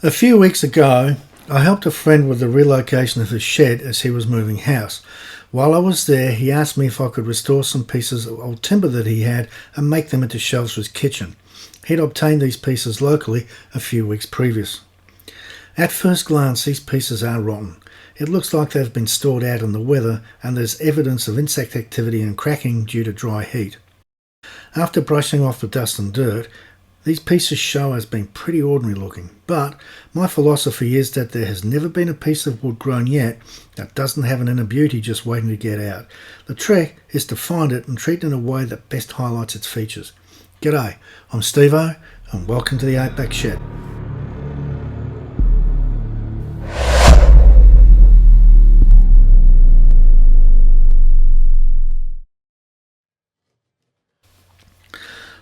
A few weeks ago, I helped a friend with the relocation of his shed as he was moving house. While I was there, he asked me if I could restore some pieces of old timber that he had and make them into shelves for his kitchen. He'd obtained these pieces locally a few weeks previous. At first glance, these pieces are rotten. It looks like they've been stored out in the weather and there's evidence of insect activity and cracking due to dry heat. After brushing off the dust and dirt, these pieces show as being pretty ordinary looking, but my philosophy is that there has never been a piece of wood grown yet that doesn't have an inner beauty just waiting to get out. The trick is to find it and treat it in a way that best highlights its features. G'day, I'm Steve-O and welcome to the Outback Shed.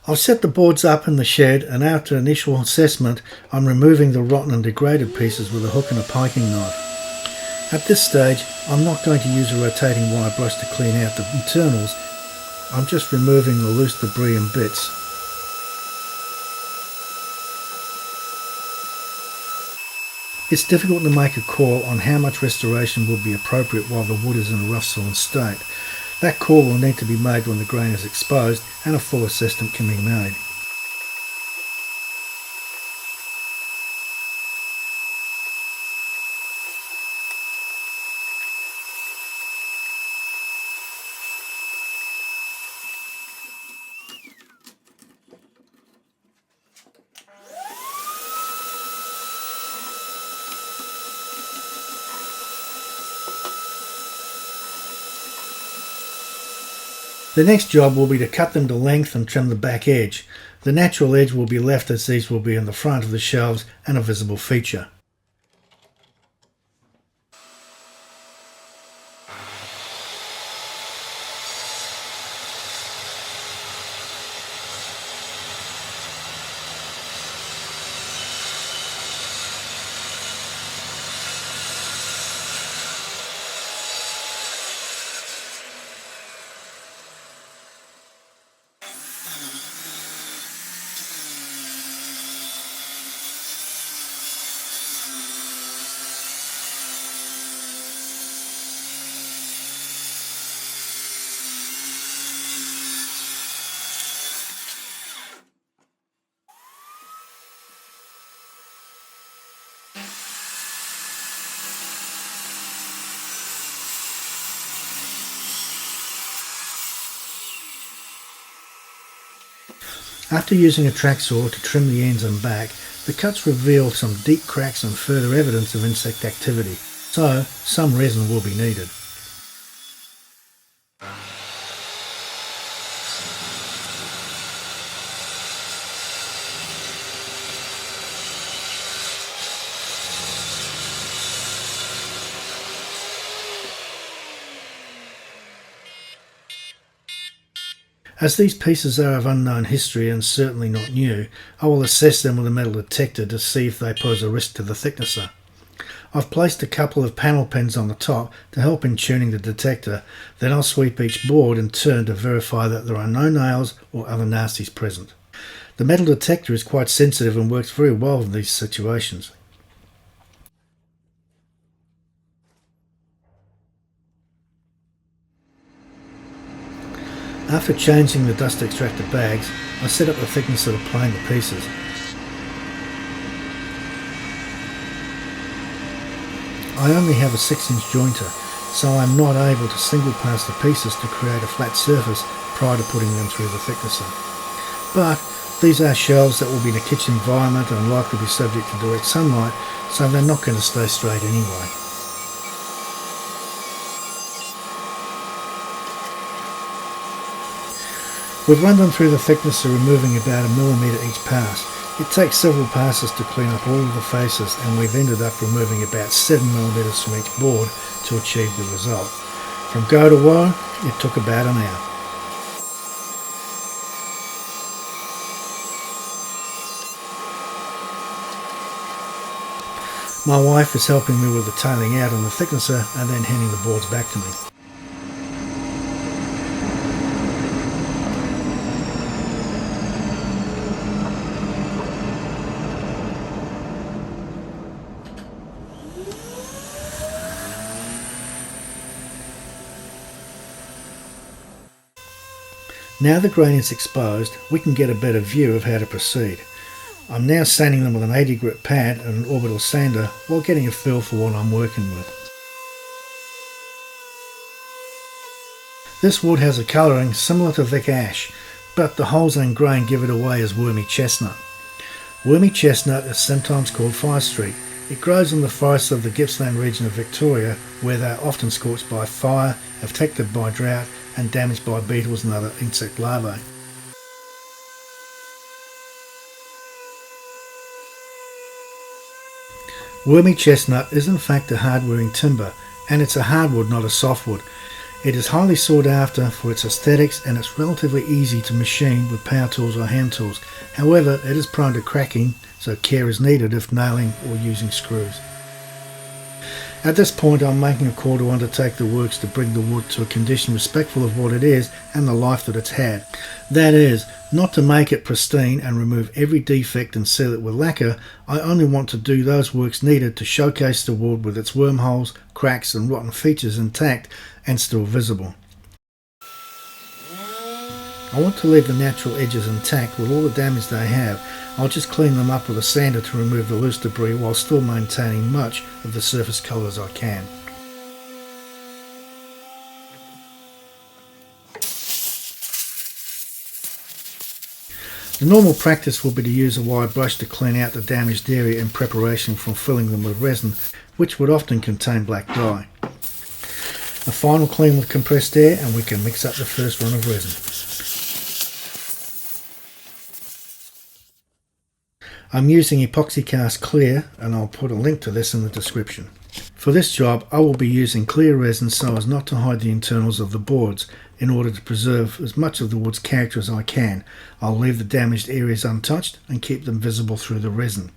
I've set the boards up in the shed, and after initial assessment I'm removing the rotten and degraded pieces with a hook and a piking knife. At this stage I'm not going to use a rotating wire brush to clean out the internals, I'm just removing the loose debris and bits. It's difficult to make a call on how much restoration will be appropriate while the wood is in a rough sawn state. That call will need to be made when the grain is exposed and a full assessment can be made. The next job will be to cut them to length and trim the back edge. The natural edge will be left as these will be in the front of the shelves and a visible feature. After using a track saw to trim the ends and back, the cuts reveal some deep cracks and further evidence of insect activity, so some resin will be needed. As these pieces are of unknown history and certainly not new, I will assess them with a metal detector to see if they pose a risk to the thicknesser. I've placed a couple of panel pins on the top to help in tuning the detector, then I'll sweep each board in turn to verify that there are no nails or other nasties present. The metal detector is quite sensitive and works very well in these situations. After changing the dust extractor bags, I set up the thicknesser to plane the pieces. I only have a 6-inch jointer, so I'm not able to single pass the pieces to create a flat surface prior to putting them through the thicknesser. But these are shelves that will be in a kitchen environment and likely to be subject to direct sunlight, so they're not going to stay straight anyway. We've run them through the thicknesser, removing about 1 millimetre each pass. It takes several passes to clean up all of the faces, and we've ended up removing about 7 millimetres from each board to achieve the result. From go to woe, it took about an hour. My wife is helping me with the tailing out on the thicknesser and then handing the boards back to me. Now the grain is exposed, we can get a better view of how to proceed. I'm now sanding them with an 80 grit pad and an orbital sander while getting a feel for what I'm working with. This wood has a colouring similar to Vic Ash, but the holes and grain give it away as Wormy Chestnut. Wormy Chestnut is sometimes called Fire Street. It grows in the forests of the Gippsland region of Victoria, where they are often scorched by fire, affected by drought and damaged by beetles and other insect larvae. Wormy chestnut is in fact a hard-wearing timber, and it's a hardwood, not a softwood. It is highly sought after for its aesthetics, and it's relatively easy to machine with power tools or hand tools. However, it is prone to cracking, so care is needed if nailing or using screws. At this point, I'm making a call to undertake the works to bring the wood to a condition respectful of what it is and the life that it's had. That is, not to make it pristine and remove every defect and seal it with lacquer. I only want to do those works needed to showcase the wood with its wormholes, cracks and rotten features intact and still visible. I want to leave the natural edges intact with all the damage they have. I'll just clean them up with a sander to remove the loose debris while still maintaining much of the surface colour as I can. The normal practice will be to use a wire brush to clean out the damaged area in preparation for filling them with resin, which would often contain black dye. A final clean with compressed air and we can mix up the first run of resin. I'm using epoxy cast clear, and I'll put a link to this in the description. For this job I will be using clear resin so as not to hide the internals of the boards in order to preserve as much of the wood's character as I can. I'll leave the damaged areas untouched and keep them visible through the resin.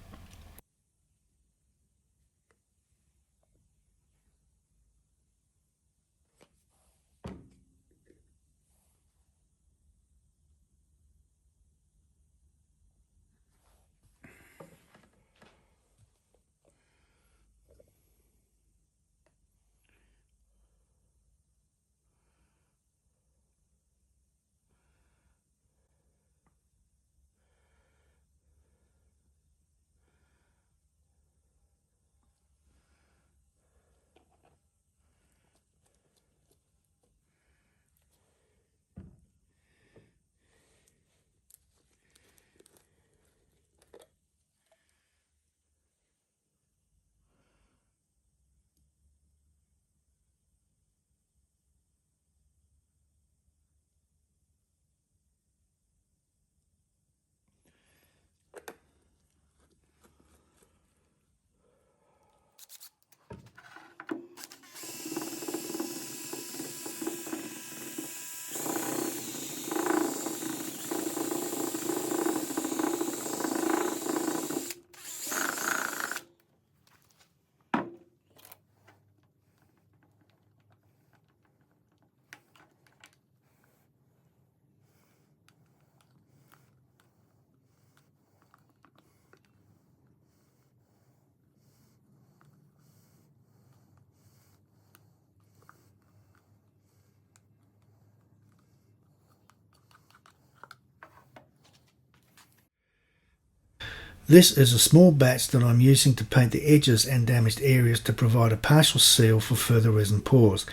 This is a small batch that I'm using to paint the edges and damaged areas to provide a partial seal for further resin pours.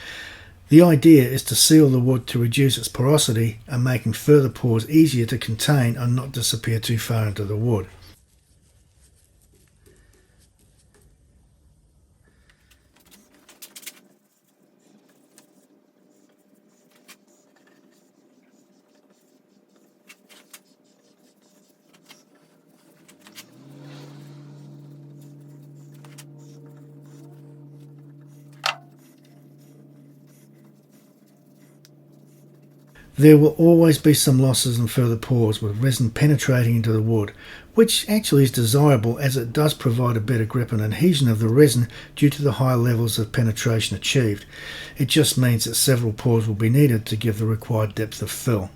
The idea is to seal the wood to reduce its porosity and making further pours easier to contain and not disappear too far into the wood. There will always be some losses and further pours with resin penetrating into the wood, which actually is desirable as it does provide a better grip and adhesion of the resin due to the high levels of penetration achieved. It just means that several pours will be needed to give the required depth of fill.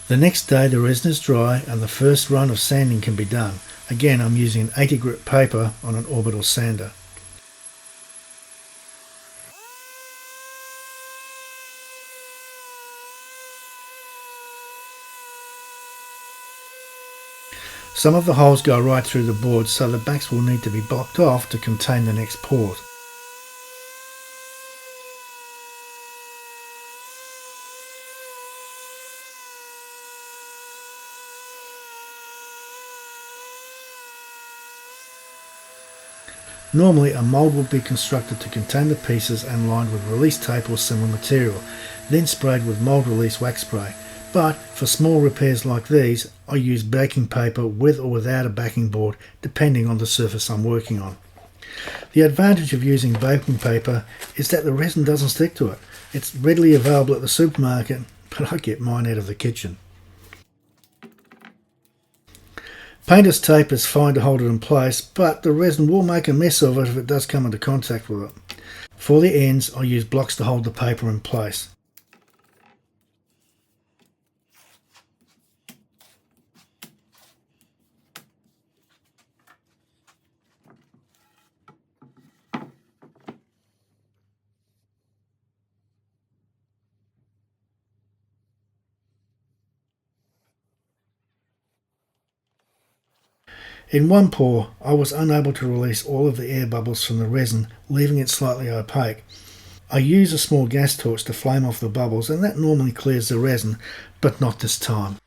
The next day the resin is dry and the first run of sanding can be done. Again, I'm using an 80 grit paper on an orbital sander. Some of the holes go right through the board, so the backs will need to be blocked off to contain the next port. Normally a mould would be constructed to contain the pieces and lined with release tape or similar material, then sprayed with mould release wax spray. But for small repairs like these, I use baking paper with or without a backing board, depending on the surface I'm working on. The advantage of using baking paper is that the resin doesn't stick to it. It's readily available at the supermarket, but I get mine out of the kitchen. Painter's tape is fine to hold it in place, but the resin will make a mess of it if it does come into contact with it. For the ends, I use blocks to hold the paper in place. In one pour, I was unable to release all of the air bubbles from the resin, leaving it slightly opaque. I use a small gas torch to flame off the bubbles, and that normally clears the resin, but not this time.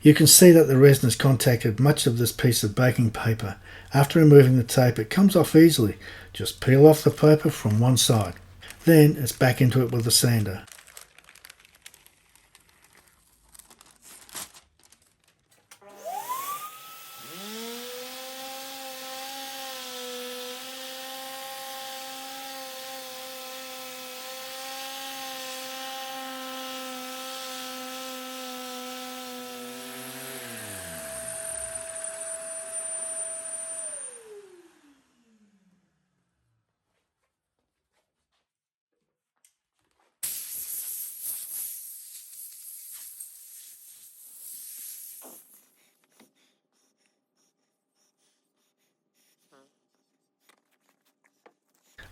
You can see that the resin has contacted much of this piece of baking paper. After removing the tape, it comes off easily. Just peel off the paper from one side. Then it's back into it with the sander.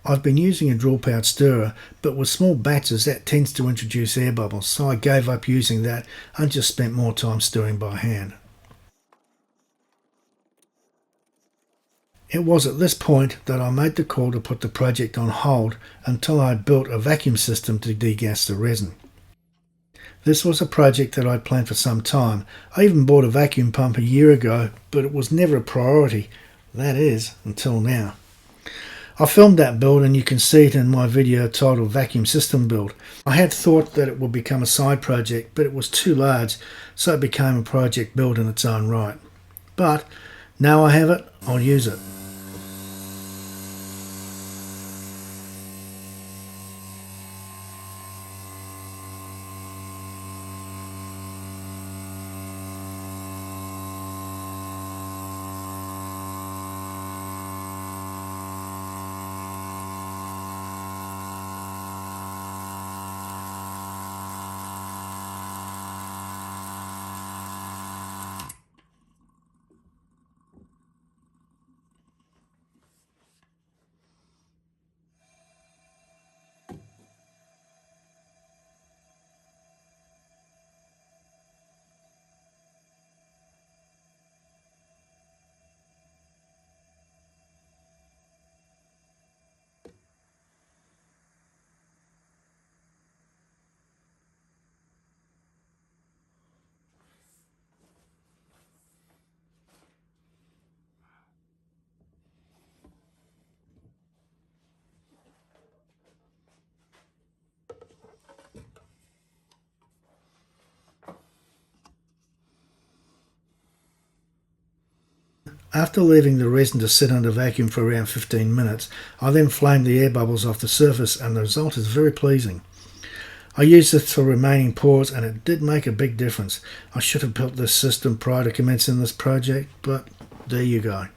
I've been using a drill powered stirrer, but with small batches that tends to introduce air bubbles, so I gave up using that and just spent more time stirring by hand. It was at this point that I made the call to put the project on hold until I had built a vacuum system to degas the resin. This was a project that I'd planned for some time. I even bought a vacuum pump a year ago, but it was never a priority. That is, until now. I filmed that build and you can see it in my video titled Vacuum System Build. I had thought that it would become a side project, but it was too large, so it became a project build in its own right. But now I have it, I'll use it. After leaving the resin to sit under vacuum for around 15 minutes, I then flamed the air bubbles off the surface and the result is very pleasing. I used this for remaining pours and it did make a big difference. I should have built this system prior to commencing this project, but there you go.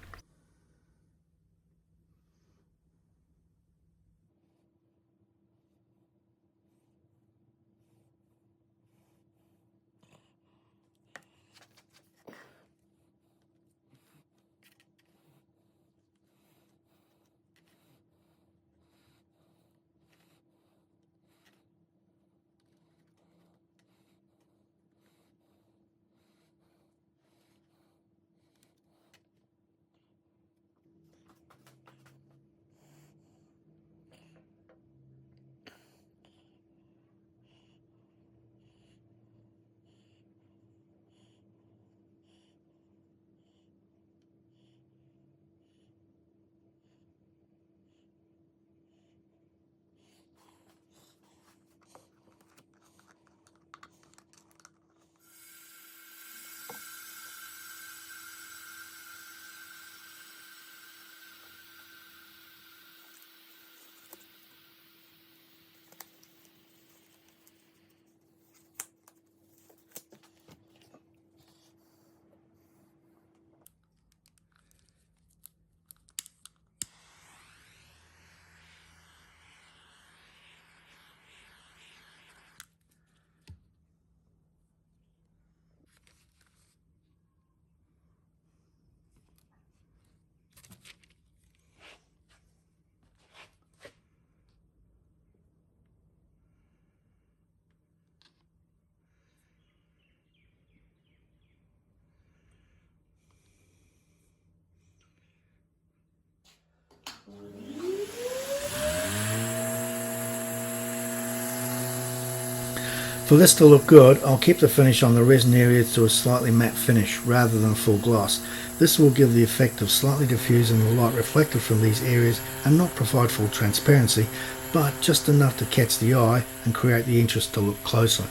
For this to look good, I'll keep the finish on the resin area to a slightly matte finish rather than a full gloss. This will give the effect of slightly diffusing the light reflected from these areas and not provide full transparency, but just enough to catch the eye and create the interest to look closer.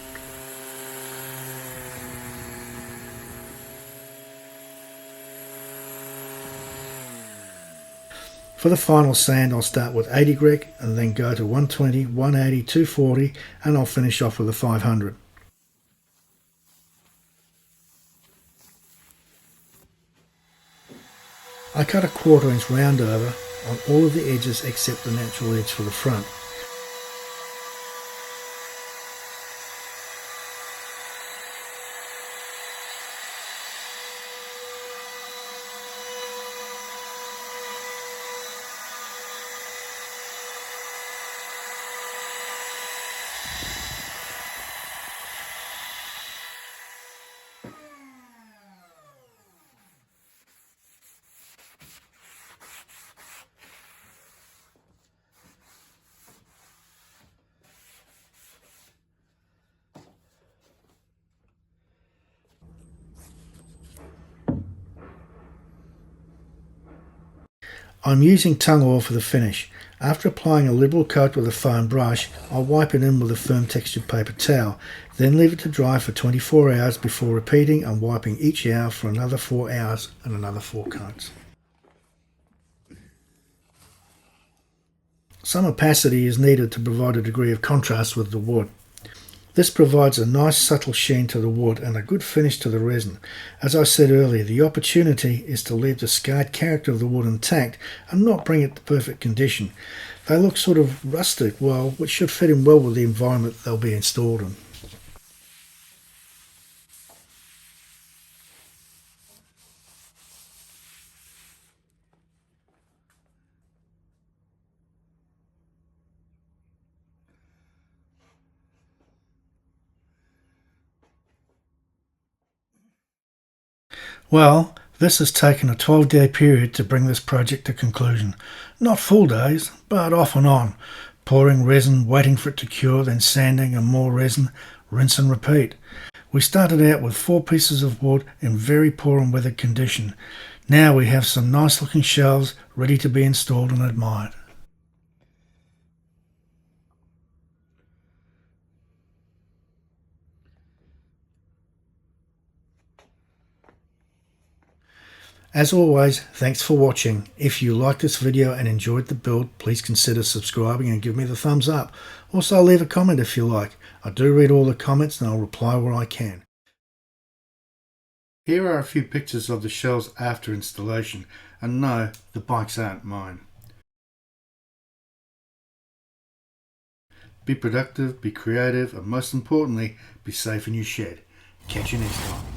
For the final sand, I'll start with 80 grit and then go to 120, 180, 240 and I'll finish off with a 500. I cut a 1/4 inch round over on all of the edges except the natural edge for the front. I'm using tung oil for the finish. After applying a liberal coat with a foam brush, I'll wipe it in with a firm textured paper towel, then leave it to dry for 24 hours before repeating and wiping each hour for another 4 hours and another 4 coats. Some opacity is needed to provide a degree of contrast with the wood. This provides a nice subtle sheen to the wood and a good finish to the resin. As I said earlier, the opportunity is to leave the scarred character of the wood intact and not bring it to perfect condition. They look sort of rustic, well, which should fit in well with the environment they'll be installed in. Well, this has taken a 12-day period to bring this project to conclusion. Not full days, but off and on. Pouring resin, waiting for it to cure, then sanding and more resin, rinse and repeat. We started out with 4 pieces of wood in very poor and weathered condition. Now we have some nice looking shelves ready to be installed and admired. As always, thanks for watching. If you liked this video and enjoyed the build, please consider subscribing and give me the thumbs up. Also, leave a comment if you like. I do read all the comments and I'll reply where I can. Here are a few pictures of the shelves after installation, and no, the bikes aren't mine. Be productive, be creative, and most importantly, be safe in your shed. Catch you next time.